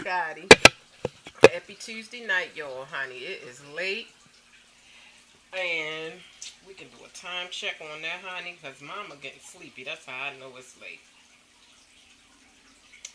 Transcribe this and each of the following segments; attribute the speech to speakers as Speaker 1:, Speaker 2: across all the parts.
Speaker 1: Gotti. Happy Tuesday night, y'all, honey. It is late, and we can do a time check on that, honey, because mama getting sleepy. That's how I know it's late.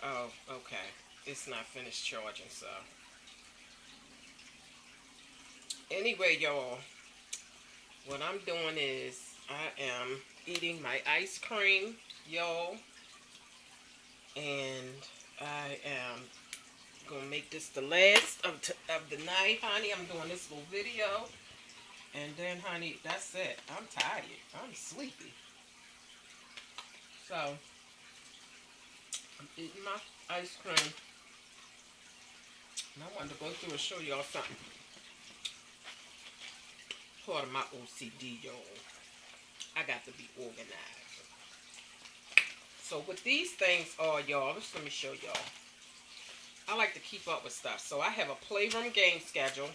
Speaker 1: Oh, okay. It's not finished charging, so. Anyway, y'all, what I'm doing is I am eating my ice cream, y'all, and I am gonna make this the last of the night, honey. I'm doing this little video. And then, honey, that's it. I'm tired. I'm sleepy. So, I'm eating my ice cream. And I wanted to go through and show y'all something. Part of my OCD, y'all. I got to be organized. So, what these things are, y'all, let me show y'all. I like to keep up with stuff. So, I have a playroom game schedule.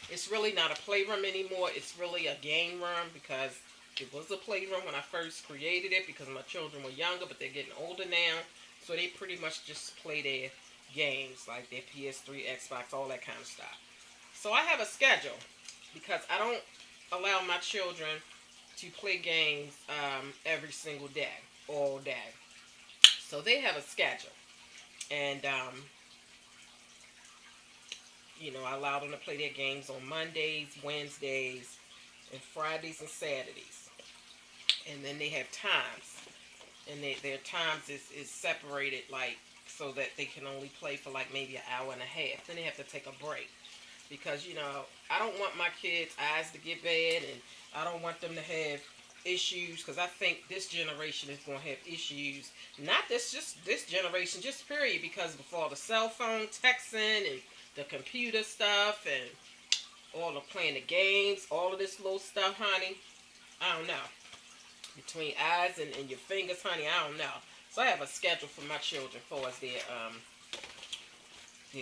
Speaker 1: It's really not a playroom anymore. It's really a game room because it was a playroom when I first created it because my children were younger, but they're getting older now. So they pretty much just play their games, like their PS3, Xbox, all that kind of stuff. So I have a schedule because I don't allow my children to play games every single day, all day. So they have a schedule. And, I allow them to play their games on Mondays, Wednesdays, and Fridays and Saturdays. And then they have times. And their times is separated, like, so that they can only play for like maybe an hour and a half. Then they have to take a break because I don't want my kids' eyes to get bad, and I don't want them to have issues because I think this generation is going to have issues. Not just this generation, just period, because of all the cell phone texting and the computer stuff and all the playing the games, all of this little stuff, honey. I don't know. Between eyes and your fingers, honey, I don't know. So I have a schedule for my children for as their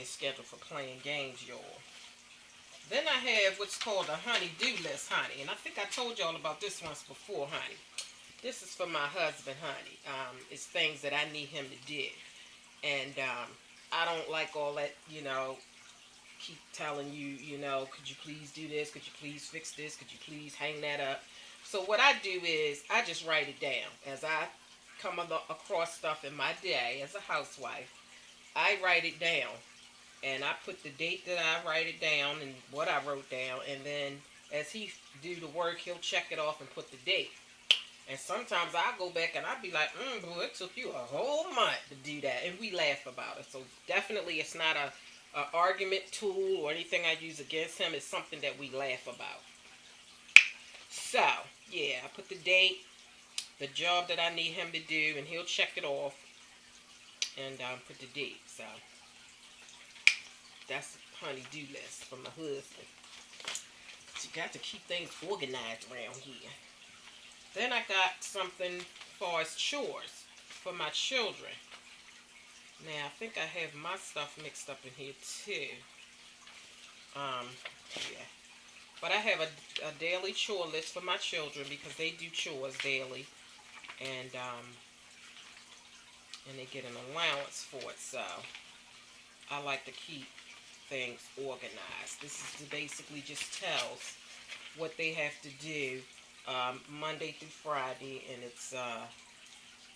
Speaker 1: schedule for playing games, y'all. Then I have what's called a honey-do list, honey. And I think I told y'all about this once before, honey. This is for my husband, honey. It's things that I need him to do. And I don't like all that, keep telling you, could you please do this? Could you please fix this? Could you please hang that up? So what I do is I just write it down as I come across stuff in my day as a housewife. I write it down and I put the date that I write it down and what I wrote down, and then as he do the work, he'll check it off and put the date. And sometimes I go back and I be like, boo, it took you a whole month to do that, and we laugh about it. So definitely, it's not a argument tool or anything I use against him. It's something that we laugh about. So yeah, I put the date, the job that I need him to do, and he'll check it off and put the date. So that's a honey-do list from my husband. So you got to keep things organized around here. Then I got something for as chores for my children. Now I think I have my stuff mixed up in here too. Yeah. But I have a daily chore list for my children because they do chores daily, and they get an allowance for it. So I like to keep things organized. This is basically just tells what they have to do Monday through Friday, and it's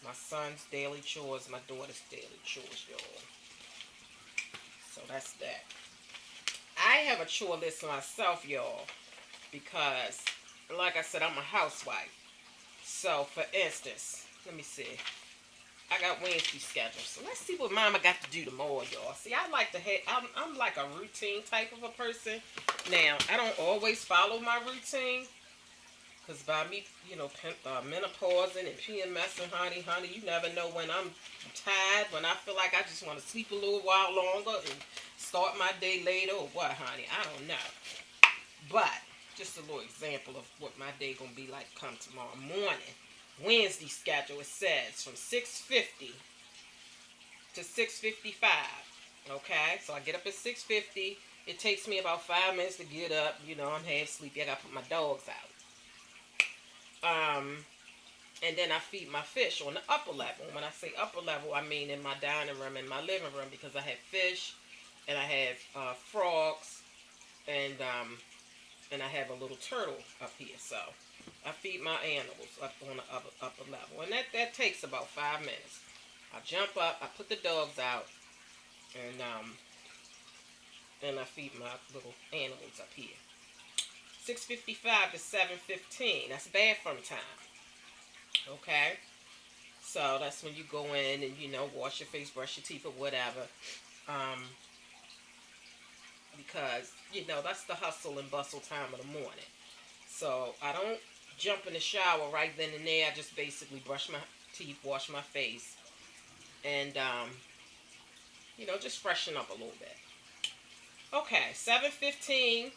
Speaker 1: my son's daily chores, my daughter's daily chores, y'all. So that's that. I have a chore list myself, y'all, because, like I said, I'm a housewife. So, for instance, let me see. I got Wednesday schedule. So let's see what Mama got to do tomorrow, y'all. See, I like to have. I'm like a routine type of a person. Now, I don't always follow my routine, because by me, menopausing and PMSing, honey, you never know when I'm tired, when I feel like I just want to sleep a little while longer and start my day later or what, honey. I don't know. But, just a little example of what my day going to be like come tomorrow morning. Wednesday schedule, it says from 6:50 to 6:55. Okay, so I get up at 6:50. It takes me about 5 minutes to get up. I'm half sleepy. I got to put my dogs out. And then I feed my fish on the upper level. When I say upper level, I mean in my dining room and my living room, because I have fish and I have frogs, and and I have a little turtle up here. So I feed my animals up on the upper level, and that takes about 5 minutes. I jump up, I put the dogs out, and I feed my little animals up here. 6:55 to 7:15. That's bathroom time. Okay. So that's when you go in and wash your face, brush your teeth, or whatever. Um, because that's the hustle and bustle time of the morning. So I don't jump in the shower right then and there. I just basically brush my teeth, wash my face, and just freshen up a little bit. Okay, 7:15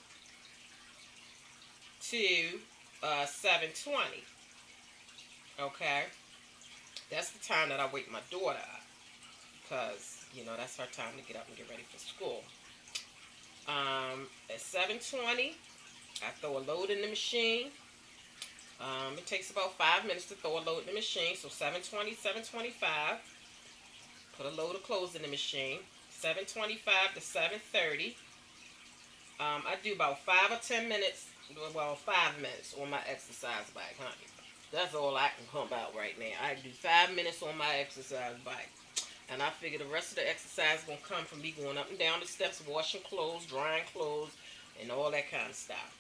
Speaker 1: to 7:20. Okay, that's the time that I wake my daughter up, because that's her time to get up and get ready for school. At 7:20, I throw a load in the machine. It takes about 5 minutes to throw a load in the machine. So 7:20, 7:25, put a load of clothes in the machine. 7:25 to 7:30. I do about 5 or 10 minutes. Well, 5 minutes on my exercise bike, honey. That's all I can pump out right now. I do 5 minutes on my exercise bike. And I figure the rest of the exercise is going to come from me going up and down the steps, washing clothes, drying clothes, and all that kind of stuff.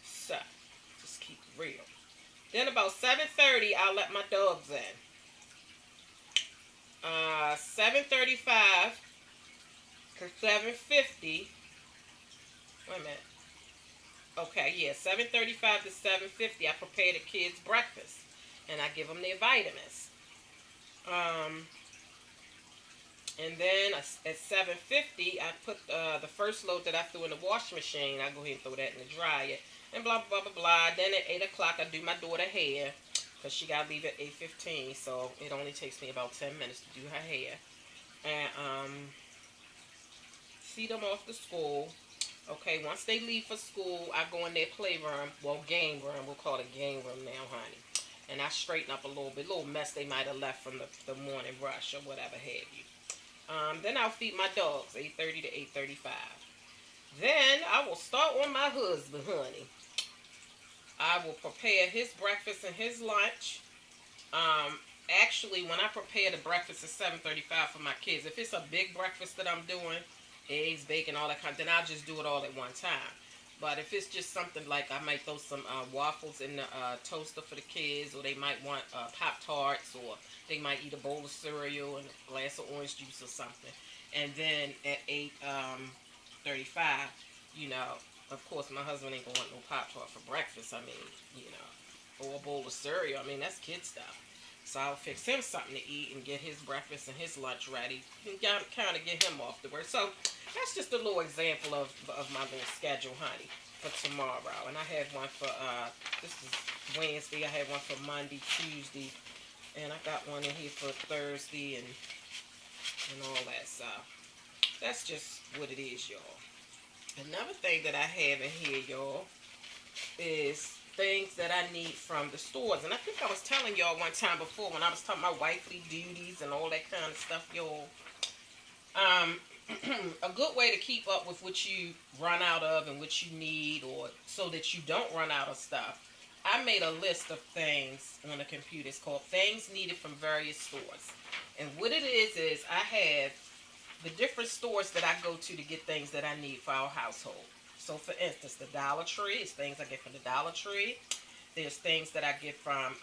Speaker 1: So, just keep it real. Then about 7:30, I'll let my dogs in. 7:35 to 7:50. Wait a minute. Okay, yeah, 7:35 to 7:50. I prepare the kids breakfast, and I give them their vitamins. Um, and then at 7:50, I put the first load that I threw in the washing machine. I go ahead and throw that in the dryer, and blah blah blah blah blah. Then at 8 o'clock, I do my daughter hair, because she got to leave at 8:15, so it only takes me about 10 minutes to do her hair, and see them off to school. Okay, once they leave for school, I go in their playroom, well, game room. We'll call it game room now, honey. And I straighten up a little mess they might have left from the morning rush or whatever have you. Then I'll feed my dogs, 8:30 to 8:35. Then I will start on my husband, honey. I will prepare his breakfast and his lunch. Um, Actually, when I prepare the breakfast at 7:35 for my kids, if it's a big breakfast that I'm doing, eggs, bacon, all that then I'll just do it all at one time. But if it's just something like, I might throw some waffles in the toaster for the kids, or they might want Pop Tarts, or they might eat a bowl of cereal and a glass of orange juice or something. And then at 8:35, you know, of course, my husband ain't gonna want no Pop Tart for breakfast. I mean, or a bowl of cereal. I mean, that's kid stuff. So I'll fix him something to eat and get his breakfast and his lunch ready, and kind of get him off to work. So that's just a little example of my little schedule, honey, for tomorrow. And I have one for, this is Wednesday. I have one for Monday, Tuesday, and I got one in here for Thursday and all that. So that's just what it is, y'all. Another thing that I have in here, y'all, is things that I need from the stores. And I think I was telling y'all one time before, when I was talking about wifely duties and all that kind of stuff, y'all. Um, a good way to keep up with what you run out of and what you need, or so that you don't run out of stuff. I made a list of things on the computer. It's called Things Needed from Various Stores. And what it is I have the different stores that I go to get things that I need for our household. So, for instance, the Dollar Tree is things I get from the Dollar Tree. There's things that I get from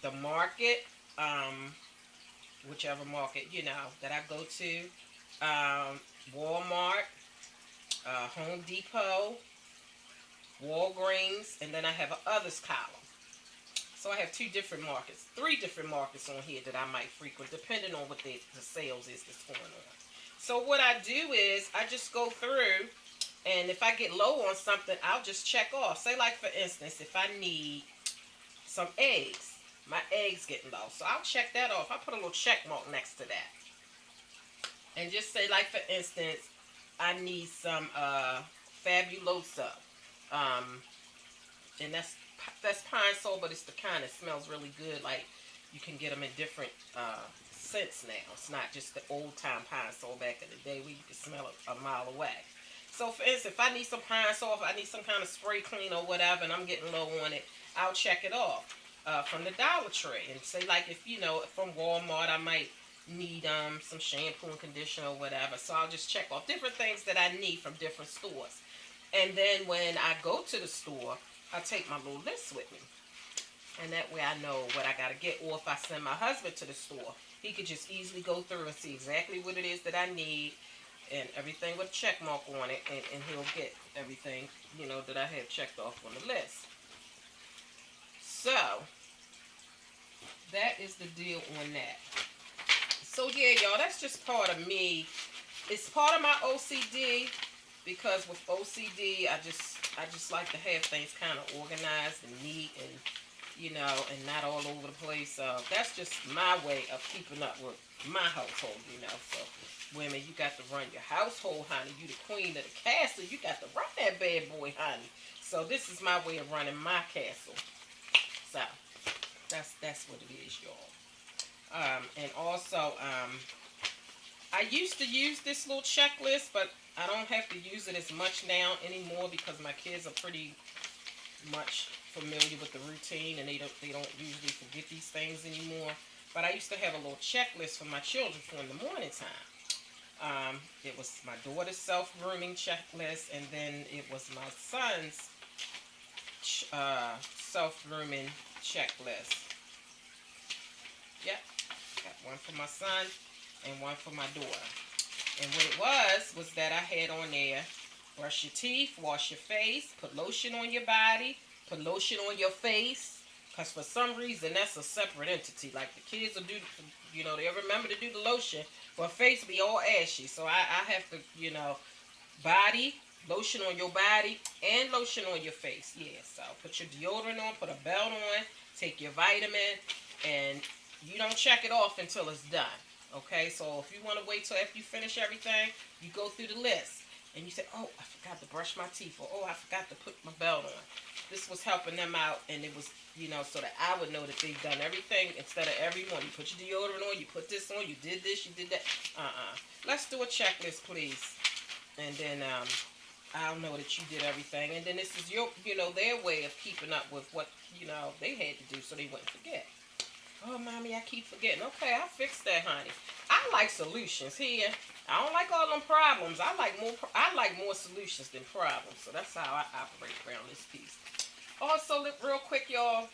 Speaker 1: the market, whichever market, that I go to. Walmart, Home Depot, Walgreens, and then I have a others column. So I have three different markets on here that I might frequent, depending on what the sales is that's going on. So what I do is I just go through, and if I get low on something, I'll just check off. Say, like, for instance, if I need some eggs, my eggs getting low, so I'll check that off. I'll put a little check mark next to that. And just say, like, for instance, I need some Fabulosa. And that's that's Pine Sol, but it's the kind that smells really good. Like you can get them in different scents now. It's not just the old time Pine Sol back in the day where you could smell it a mile away. So for instance, if I need some Pine Sol, if I need some kind of spray clean or whatever, and I'm getting low on it, I'll check it off from the Dollar Tree and say like if from Walmart I might need some shampoo and conditioner or whatever. So I'll just check off different things that I need from different stores. And then when I go to the store, I take my little list with me. And that way I know what I got to get. Or if I send my husband to the store, he could just easily go through and see exactly what it is that I need and everything with a check mark on it. And he'll get everything, that I have checked off on the list. So, that is the deal on that. So, yeah, y'all, that's just part of me. It's part of my OCD because with OCD, I just like to have things kind of organized and neat and and not all over the place. That's just my way of keeping up with my household, So, women, you got to run your household, honey. You the queen of the castle. You got to run that bad boy, honey. So, this is my way of running my castle. So, that's what it is, y'all. And also, I used to use this little checklist, but I don't have to use it as much now anymore because my kids are pretty much familiar with the routine and they don't usually forget these things anymore. But I used to have a little checklist for my children for in the morning time. It was my daughter's self-grooming checklist, and then it was my son's self-grooming checklist. Yep, got one for my son and one for my daughter. And what it was that I had on there: brush your teeth, wash your face, put lotion on your body, put lotion on your face. Because for some reason, that's a separate entity. Like the kids will do, they'll remember to do the lotion, but face be all ashy. So I have to, body, lotion on your body, and lotion on your face. Yeah, so put your deodorant on, put a belt on, take your vitamin, and you don't check it off until it's done. Okay, so if you want to wait till after you finish everything, you go through the list. And you say, oh, I forgot to brush my teeth, or oh, I forgot to put my belt on. This was helping them out, and it was, so that I would know that they've done everything instead of every one. You put your deodorant on, you put this on, you did this, you did that. Let's do a checklist, please. And then I'll know that you did everything. And then this is their way of keeping up with what, they had to do so they wouldn't forget. Oh, mommy, I keep forgetting. Okay, I fixed that, honey. I like solutions here. I don't like all them problems. I like more solutions than problems. So that's how I operate around this piece. Also, real quick, y'all.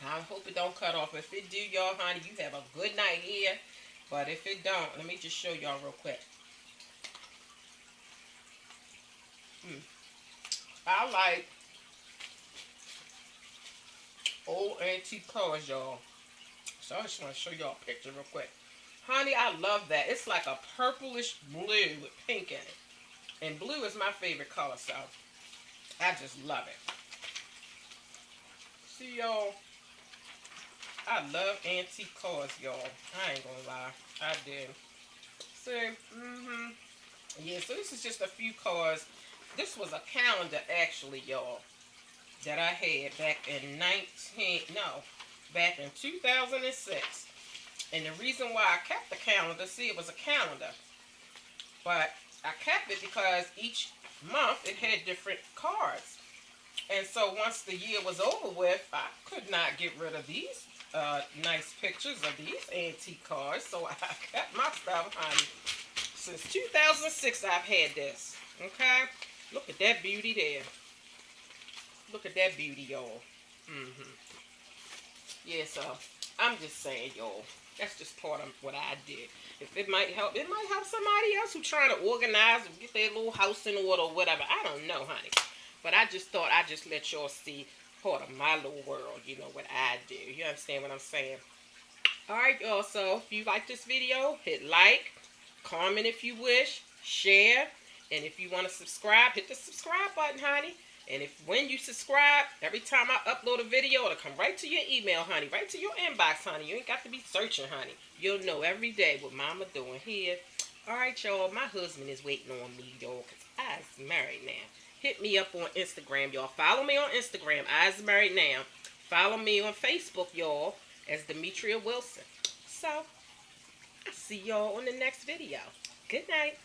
Speaker 1: I hope it don't cut off. If it do, y'all, honey, you have a good night here. But if it don't, let me just show y'all real quick. I like old antique cars, y'all. So I just want to show y'all a picture real quick. Honey, I love that. It's like a purplish blue with pink in it. And blue is my favorite color, so I just love it. See, y'all, I love antique cars, y'all. I ain't gonna lie. I did. See, yeah, so this is just a few cars. This was a calendar, actually, y'all, that I had back in back in 2006. And the reason why I kept the calendar, see, it was a calendar. But I kept it because each month it had different cards. And so once the year was over with, I could not get rid of these nice pictures of these antique cars. So I kept my stuff, honey. Since 2006 I've had this. Okay? Look at that beauty there. Look at that beauty, y'all. Yeah, so I'm just saying, y'all. That's just part of what I did. If it might help somebody else who's trying to organize and get their little house in order or whatever. I don't know, honey. But I just thought I'd just let y'all see part of my little world, what I do. You understand what I'm saying? Alright, y'all. So if you like this video, hit like, comment if you wish, share. And if you want to subscribe, hit the subscribe button, honey. And when you subscribe, every time I upload a video, it'll come right to your email, honey. Right to your inbox, honey. You ain't got to be searching, honey. You'll know every day what mama doing here. All right, y'all. My husband is waiting on me, y'all, because I'm married now. hit me up on Instagram, y'all. Follow me on Instagram, Eyes Married Now. Follow me on Facebook, y'all, as Demetria Wilson. So, I'll see y'all on the next video. Good night.